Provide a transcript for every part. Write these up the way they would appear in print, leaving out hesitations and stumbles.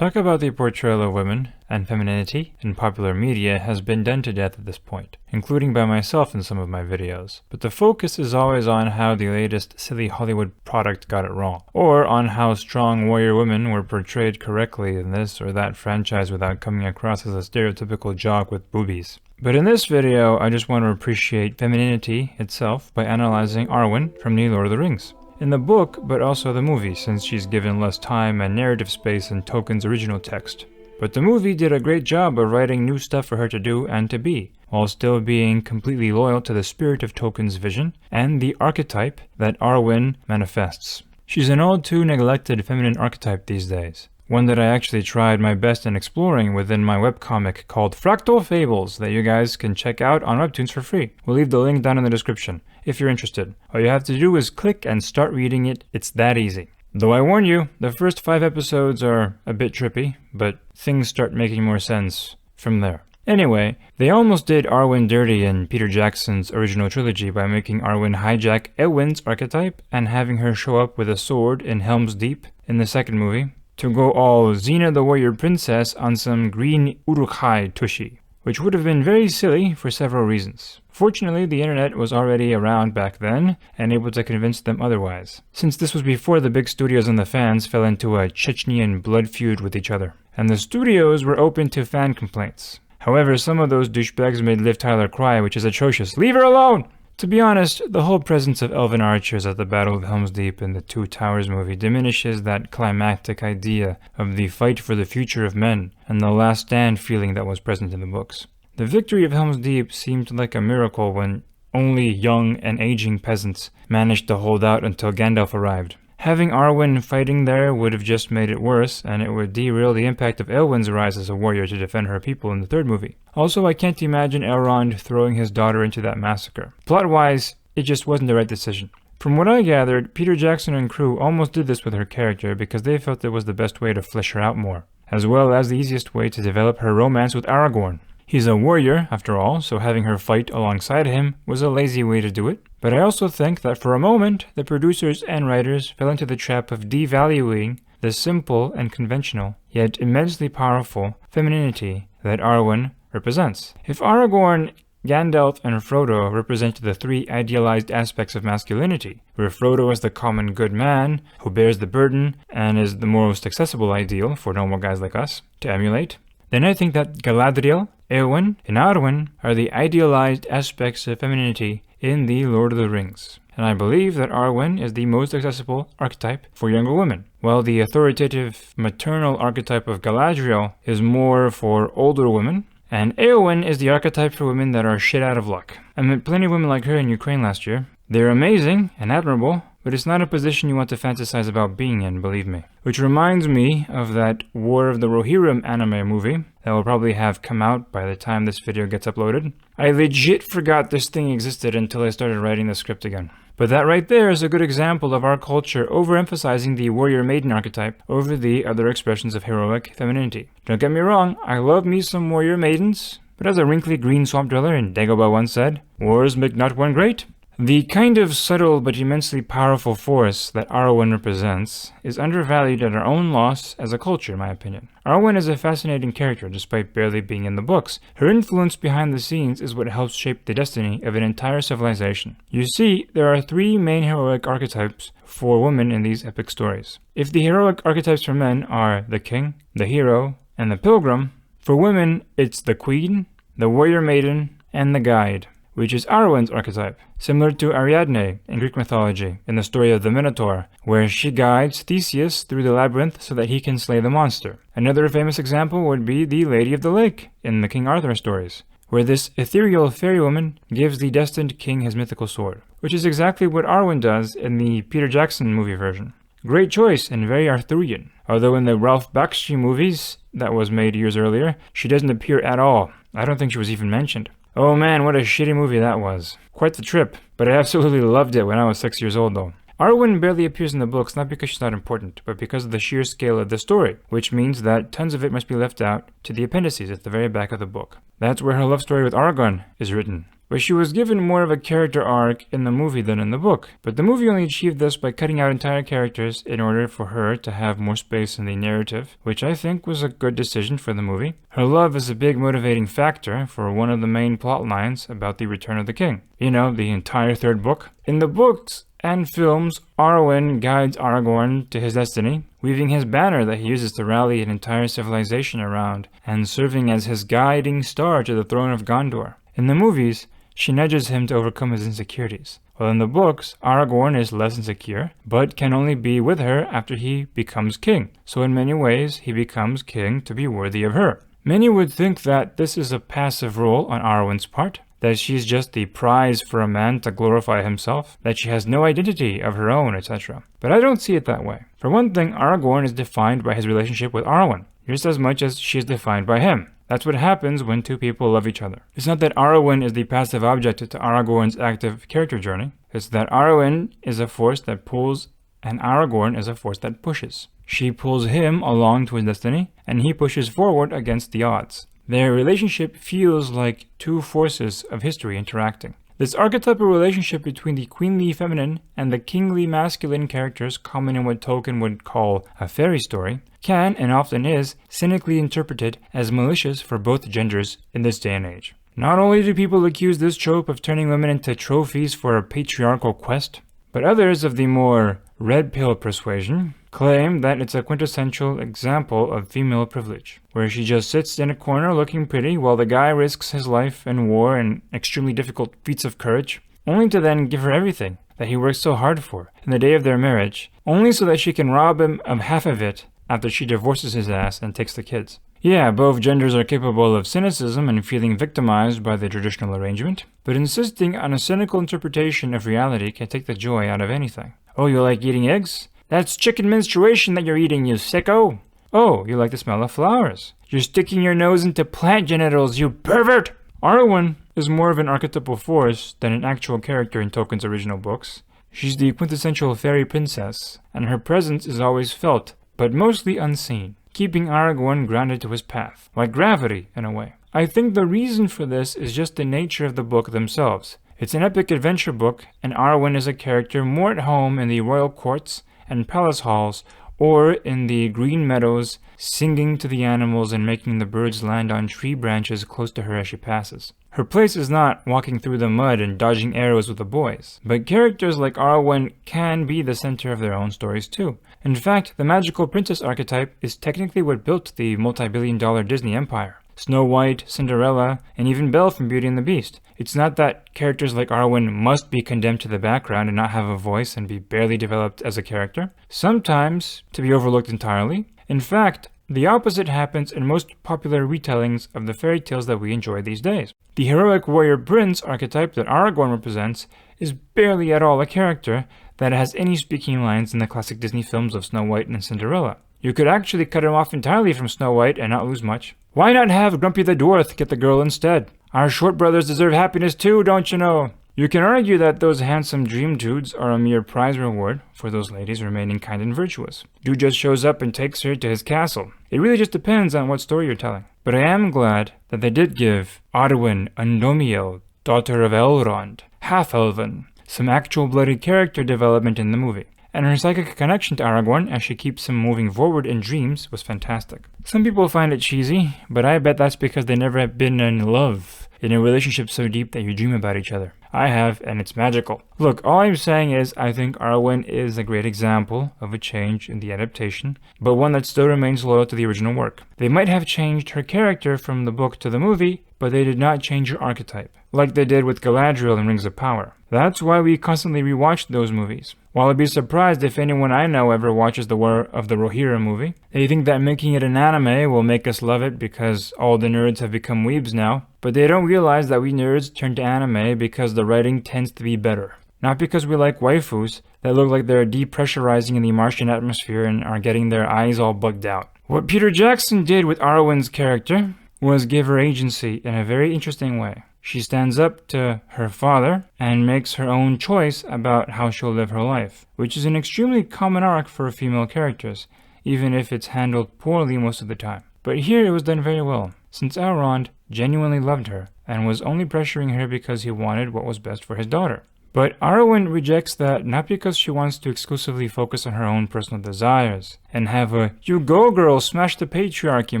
Talk about the portrayal of women and femininity in popular media has been done to death at this point, including by myself in some of my videos. But the focus is always on how the latest silly Hollywood product got it wrong, or on how strong warrior women were portrayed correctly in this or that franchise without coming across as a stereotypical jock with boobies. But in this video, I just want to appreciate femininity itself by analyzing Arwen from the Lord of the Rings. In the book, but also the movie, since she's given less time and narrative space in Tolkien's original text. But the movie did a great job of writing new stuff for her to do and to be, while still being completely loyal to the spirit of Tolkien's vision and the archetype that Arwen manifests. She's an all too neglected feminine archetype these days. One that I actually tried my best in exploring within my webcomic called Fractal Fables that you guys can check out on Webtoons for free. We'll leave the link down in the description if you're interested. All you have to do is click and start reading it. It's that easy. Though I warn you, the first 5 episodes are a bit trippy, but things start making more sense from there. Anyway, they almost did Arwen dirty in Peter Jackson's original trilogy by making Arwen hijack Eowyn's archetype and having her show up with a sword in Helm's Deep in the second movie, to go all Xena the Warrior Princess on some green Uruk-hai tushy, which would have been very silly for several reasons. Fortunately, the internet was already around back then and able to convince them otherwise, since this was before the big studios and the fans fell into a Chechnyan blood feud with each other, and the studios were open to fan complaints. However, some of those douchebags made Liv Tyler cry, which is atrocious. Leave her alone! To be honest, the whole presence of elven archers at the Battle of Helm's Deep in the Two Towers movie diminishes that climactic idea of the fight for the future of men and the last stand feeling that was present in the books. The victory of Helm's Deep seemed like a miracle when only young and aging peasants managed to hold out until Gandalf arrived. Having Arwen fighting there would have just made it worse, and it would derail the impact of Eowyn's rise as a warrior to defend her people in the third movie. Also, I can't imagine Elrond throwing his daughter into that massacre. Plot-wise, it just wasn't the right decision. From what I gathered, Peter Jackson and crew almost did this with her character because they felt it was the best way to flesh her out more, as well as the easiest way to develop her romance with Aragorn. He's a warrior, after all, so having her fight alongside him was a lazy way to do it. But I also think that for a moment, the producers and writers fell into the trap of devaluing the simple and conventional, yet immensely powerful, femininity that Arwen represents. If Aragorn, Gandalf, and Frodo represent the 3 idealized aspects of masculinity, where Frodo is the common good man who bears the burden and is the most accessible ideal for normal guys like us to emulate, then I think that Galadriel, Eowyn, and Arwen are the idealized aspects of femininity in The Lord of the Rings. And I believe that Arwen is the most accessible archetype for younger women, while the authoritative maternal archetype of Galadriel is more for older women, and Eowyn is the archetype for women that are shit out of luck. I met plenty of women like her in Ukraine last year. They're amazing and admirable, but it's not a position you want to fantasize about being in, believe me. Which reminds me of that War of the Rohirrim anime movie that will probably have come out by the time this video gets uploaded. I legit forgot this thing existed until I started writing the script again. But that right there is a good example of our culture overemphasizing the warrior maiden archetype over the other expressions of heroic femininity. Don't get me wrong, I love me some warrior maidens, but as a wrinkly green swamp dweller in Dagobah once said, wars make not one great. The kind of subtle but immensely powerful force that Arwen represents is undervalued at our own loss as a culture, in my opinion. Arwen is a fascinating character despite barely being in the books. Her influence behind the scenes is what helps shape the destiny of an entire civilization. You see, there are 3 main heroic archetypes for women in these epic stories. If the heroic archetypes for men are the king, the hero, and the pilgrim, for women it's the queen, the warrior maiden, and the guide, which is Arwen's archetype, similar to Ariadne in Greek mythology in the story of the Minotaur, where she guides Theseus through the labyrinth so that he can slay the monster. Another famous example would be the Lady of the Lake in the King Arthur stories, where this ethereal fairy woman gives the destined king his mythical sword, which is exactly what Arwen does in the Peter Jackson movie version. Great choice and very Arthurian, although in the Ralph Bakshi movies that was made years earlier, she doesn't appear at all. I don't think she was even mentioned. Oh man, what a shitty movie that was. Quite the trip, but I absolutely loved it when I was 6 years old though. Arwen barely appears in the books not because she's not important, but because of the sheer scale of the story, which means that tons of it must be left out to the appendices at the very back of the book. That's where her love story with Aragorn is written. but she was given more of a character arc in the movie than in the book. But the movie only achieved this by cutting out entire characters in order for her to have more space in the narrative, which I think was a good decision for the movie. Her love is a big motivating factor for one of the main plot lines about the return of the king. You know, the entire third book. In the books and films, Arwen guides Aragorn to his destiny, weaving his banner that he uses to rally an entire civilization around, and serving as his guiding star to the throne of Gondor. In the movies, she nudges him to overcome his insecurities. While in the books, Aragorn is less insecure, but can only be with her after he becomes king. So in many ways, he becomes king to be worthy of her. Many would think that this is a passive role on Arwen's part, that she's just the prize for a man to glorify himself, that she has no identity of her own, etc. But I don't see it that way. For one thing, Aragorn is defined by his relationship with Arwen, just as much as she is defined by him. That's what happens when two people love each other. It's not that Arwen is the passive object to Aragorn's active character journey. It's that Arwen is a force that pulls and Aragorn is a force that pushes. She pulls him along to his destiny, and he pushes forward against the odds. Their relationship feels like two forces of history interacting. This archetypal relationship between the queenly feminine and the kingly masculine characters, common in what Tolkien would call a fairy story, can, and often is, cynically interpreted as malicious for both genders in this day and age. Not only do people accuse this trope of turning women into trophies for a patriarchal quest, but others of the more red pill persuasion claim that it's a quintessential example of female privilege, where she just sits in a corner looking pretty while the guy risks his life in war and extremely difficult feats of courage, only to then give her everything that he worked so hard for in the day of their marriage, only so that she can rob him of half of it after she divorces his ass and takes the kids. Yeah, both genders are capable of cynicism and feeling victimized by the traditional arrangement, but insisting on a cynical interpretation of reality can take the joy out of anything. Oh, you like eating eggs? That's chicken menstruation that you're eating, you sicko! Oh, you like the smell of flowers? You're sticking your nose into plant genitals, you pervert! Arwen is more of an archetypal force than an actual character in Tolkien's original books. She's the quintessential fairy princess, and her presence is always felt, but mostly unseen, keeping Aragorn grounded to his path, like gravity in a way. I think the reason for this is just the nature of the book themselves. It's an epic adventure book, and Arwen is a character more at home in the royal courts and palace halls, or in the green meadows, singing to the animals and making the birds land on tree branches close to her as she passes. Her place is not walking through the mud and dodging arrows with the boys, but characters like Arwen can be the center of their own stories too. In fact, the magical princess archetype is technically what built the multi-billion-dollar Disney empire. Snow White, Cinderella, and even Belle from Beauty and the Beast. It's not that characters like Arwen must be condemned to the background and not have a voice and be barely developed as a character. Sometimes, to be overlooked entirely. In fact, the opposite happens in most popular retellings of the fairy tales that we enjoy these days. The heroic warrior prince archetype that Aragorn represents is barely at all a character that has any speaking lines in the classic Disney films of Snow White and Cinderella. You could actually cut him off entirely from Snow White and not lose much. Why not have Grumpy the Dwarf get the girl instead? Our short brothers deserve happiness too, don't you know? You can argue that those handsome dream dudes are a mere prize reward for those ladies remaining kind and virtuous. Dude just shows up and takes her to his castle. It really just depends on what story you're telling. But I am glad that they did give Arwen Undomiel, daughter of Elrond, half-elven, some actual bloody character development in the movie. And her psychic connection to Aragorn as she keeps him moving forward in dreams was fantastic. Some people find it cheesy, but I bet that's because they never have been in love, in a relationship so deep that you dream about each other. I have, and it's magical. Look, all I'm saying is I think Arwen is a great example of a change in the adaptation, but one that still remains loyal to the original work. They might have changed her character from the book to the movie, but they did not change her archetype, like they did with Galadriel in Rings of Power. That's why we constantly rewatch those movies. While I'd be surprised if anyone I know ever watches the War of the Rohirrim movie, they think that making it an anime will make us love it because all the nerds have become weebs now, but they don't realize that we nerds turn to anime because the writing tends to be better. Not because we like waifus that look like they're depressurizing in the Martian atmosphere and are getting their eyes all bugged out. What Peter Jackson did with Arwen's character was give her agency in a very interesting way. She stands up to her father and makes her own choice about how she'll live her life, which is an extremely common arc for female characters, even if it's handled poorly most of the time. But here it was done very well, since Elrond genuinely loved her and was only pressuring her because he wanted what was best for his daughter. But Arwen rejects that not because she wants to exclusively focus on her own personal desires and have a "you go girl, smash the patriarchy"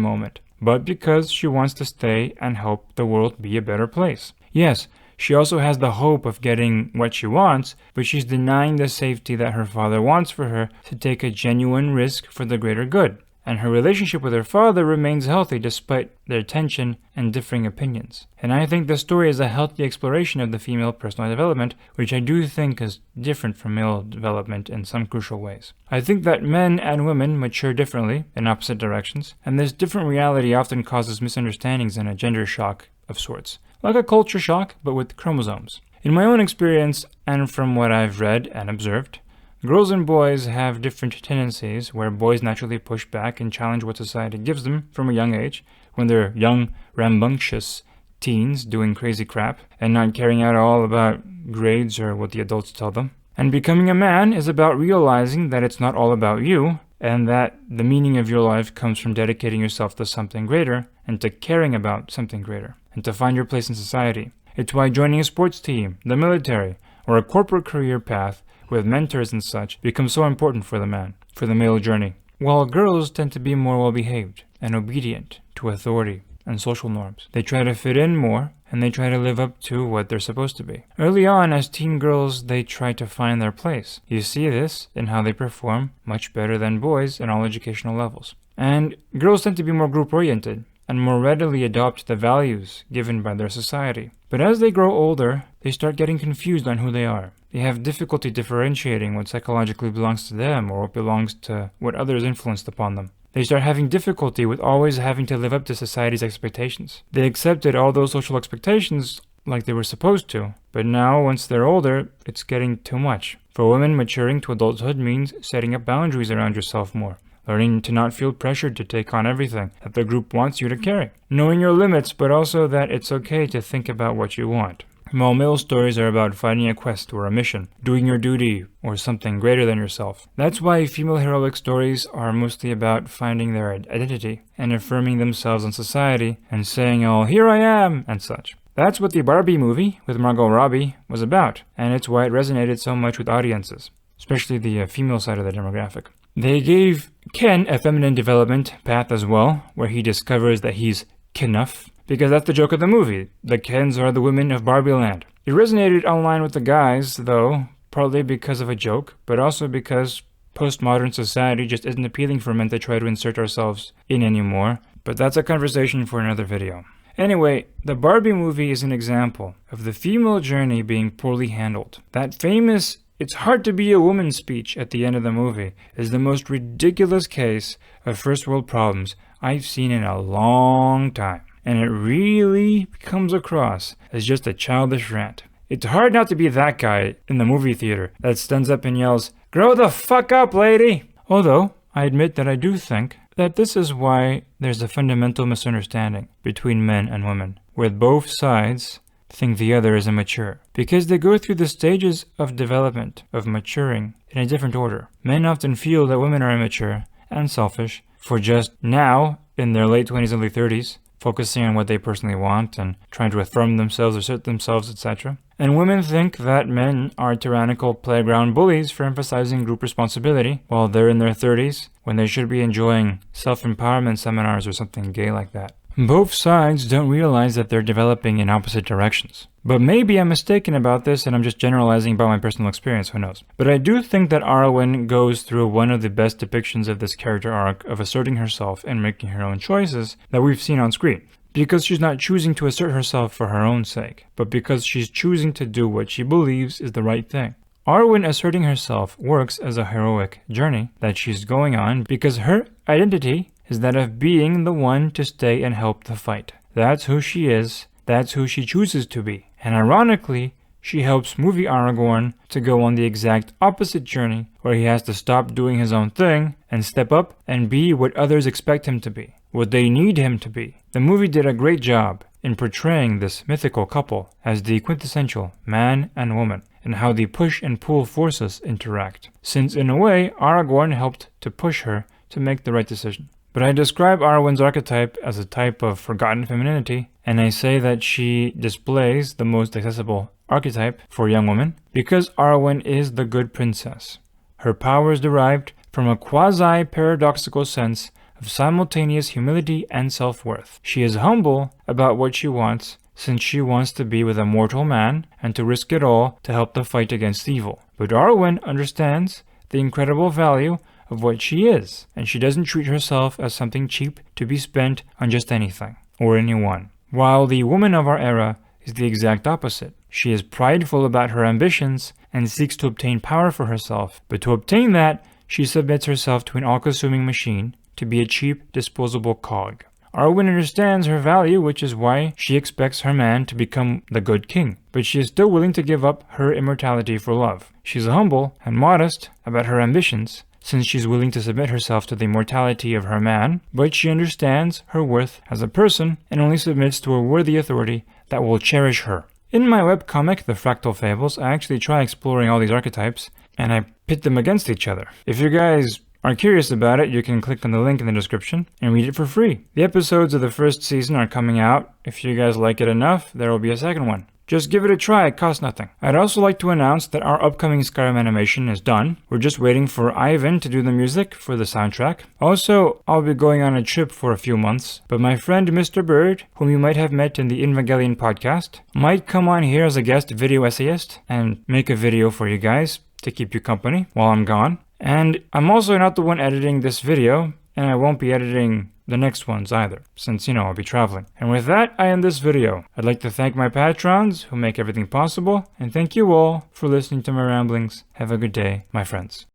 moment, but because she wants to stay and help the world be a better place. Yes, she also has the hope of getting what she wants, but she's denying the safety that her father wants for her to take a genuine risk for the greater good. And her relationship with her father remains healthy despite their tension and differing opinions. And I think the story is a healthy exploration of the female personal development, which I do think is different from male development in some crucial ways. I think that men and women mature differently in opposite directions, and this different reality often causes misunderstandings and a gender shock of sorts. Like a culture shock, but with chromosomes. In my own experience, and from what I've read and observed, girls and boys have different tendencies where boys naturally push back and challenge what society gives them from a young age, when they're young, rambunctious teens doing crazy crap and not caring at all about grades or what the adults tell them. And becoming a man is about realizing that it's not all about you, and that the meaning of your life comes from dedicating yourself to something greater and to caring about something greater, and to find your place in society. It's why joining a sports team, the military, or a corporate career path with mentors and such becomes so important for the man, for the male journey. While girls tend to be more well-behaved and obedient to authority and social norms. They try to fit in more, and they try to live up to what they're supposed to be. Early on, as teen girls, they try to find their place. You see this in how they perform much better than boys in all educational levels. And girls tend to be more group-oriented and more readily adopt the values given by their society. But as they grow older, they start getting confused on who they are. They have difficulty differentiating what psychologically belongs to them or what belongs to what others influenced upon them. They start having difficulty with always having to live up to society's expectations. They accepted all those social expectations like they were supposed to, but now, once they're older, it's getting too much. For women, maturing to adulthood means setting up boundaries around yourself more, learning to not feel pressured to take on everything that the group wants you to carry, knowing your limits, but also that it's okay to think about what you want. While male stories are about fighting a quest or a mission, doing your duty, or something greater than yourself. That's why female heroic stories are mostly about finding their identity and affirming themselves in society and saying, "Oh, here I am," and such. That's what the Barbie movie with Margot Robbie was about, and it's why it resonated so much with audiences, especially the female side of the demographic. They gave Ken a feminine development path as well, where he discovers that he's Kenuff. Because that's the joke of the movie. The Kens are the women of Barbie Land. It resonated online with the guys, though, partly because of a joke, but also because postmodern society just isn't appealing for men to try to insert ourselves in anymore. But that's a conversation for another video. Anyway, the Barbie movie is an example of the female journey being poorly handled. That famous "it's hard to be a woman" speech at the end of the movie is the most ridiculous case of first world problems I've seen in a long time. And it really comes across as just a childish rant. It's hard not to be that guy in the movie theater that stands up and yells, "Grow the fuck up, lady!" Although, I admit that I do think that this is why there's a fundamental misunderstanding between men and women, where both sides think the other is immature, because they go through the stages of development, of maturing, in a different order. Men often feel that women are immature and selfish for just now, in their late 20s, early 30s, focusing on what they personally want and trying to affirm themselves, assert themselves, etc. And women think that men are tyrannical playground bullies for emphasizing group responsibility while they're in their 30s, when they should be enjoying self-empowerment seminars or something gay like that. Both sides don't realize that they're developing in opposite directions. But maybe I'm mistaken about this and I'm just generalizing about my personal experience, who knows. But I do think that Arwen goes through one of the best depictions of this character arc of asserting herself and making her own choices that we've seen on screen. Because she's not choosing to assert herself for her own sake, but because she's choosing to do what she believes is the right thing. Arwen asserting herself works as a heroic journey that she's going on because her identity is that of being the one to stay and help the fight. That's who she is. That's who she chooses to be. And ironically, she helps movie Aragorn to go on the exact opposite journey, where he has to stop doing his own thing and step up and be what others expect him to be, what they need him to be. The movie did a great job in portraying this mythical couple as the quintessential man and woman, and how the push and pull forces interact. Since in a way, Aragorn helped to push her to make the right decision. But I describe Arwen's archetype as a type of forgotten femininity, and I say that she displays the most accessible archetype for young women because Arwen is the good princess. Her power is derived from a quasi-paradoxical sense of simultaneous humility and self-worth. She is humble about what she wants, since she wants to be with a mortal man and to risk it all to help the fight against evil. But Arwen understands the incredible value of what she is, and she doesn't treat herself as something cheap to be spent on just anything or anyone. While the woman of our era is the exact opposite. She is prideful about her ambitions and seeks to obtain power for herself, but to obtain that, she submits herself to an all-consuming machine to be a cheap, disposable cog. Arwen understands her value, which is why she expects her man to become the good king, but she is still willing to give up her immortality for love. She's humble and modest about her ambitions, since she's willing to submit herself to the immortality of her man, but she understands her worth as a person and only submits to a worthy authority that will cherish her. In my webcomic, The Fractal Fables, I actually try exploring all these archetypes, and I pit them against each other. If you guys are curious about it, you can click on the link in the description and read it for free. The episodes of the first season are coming out. If you guys like it enough, there will be a second one. Just give it a try, it costs nothing. I'd also like to announce that our upcoming Skyrim animation is done. We're just waiting for Ivan to do the music for the soundtrack. Also, I'll be going on a trip for a few months, but my friend Mr. Bird, whom you might have met in the Evangelion podcast, might come on here as a guest video essayist and make a video for you guys to keep you company while I'm gone. And I'm also not the one editing this video, and I won't be editing the next ones either, since, I'll be traveling. And with that, I end this video. I'd like to thank my patrons who make everything possible, and thank you all for listening to my ramblings. Have a good day, my friends.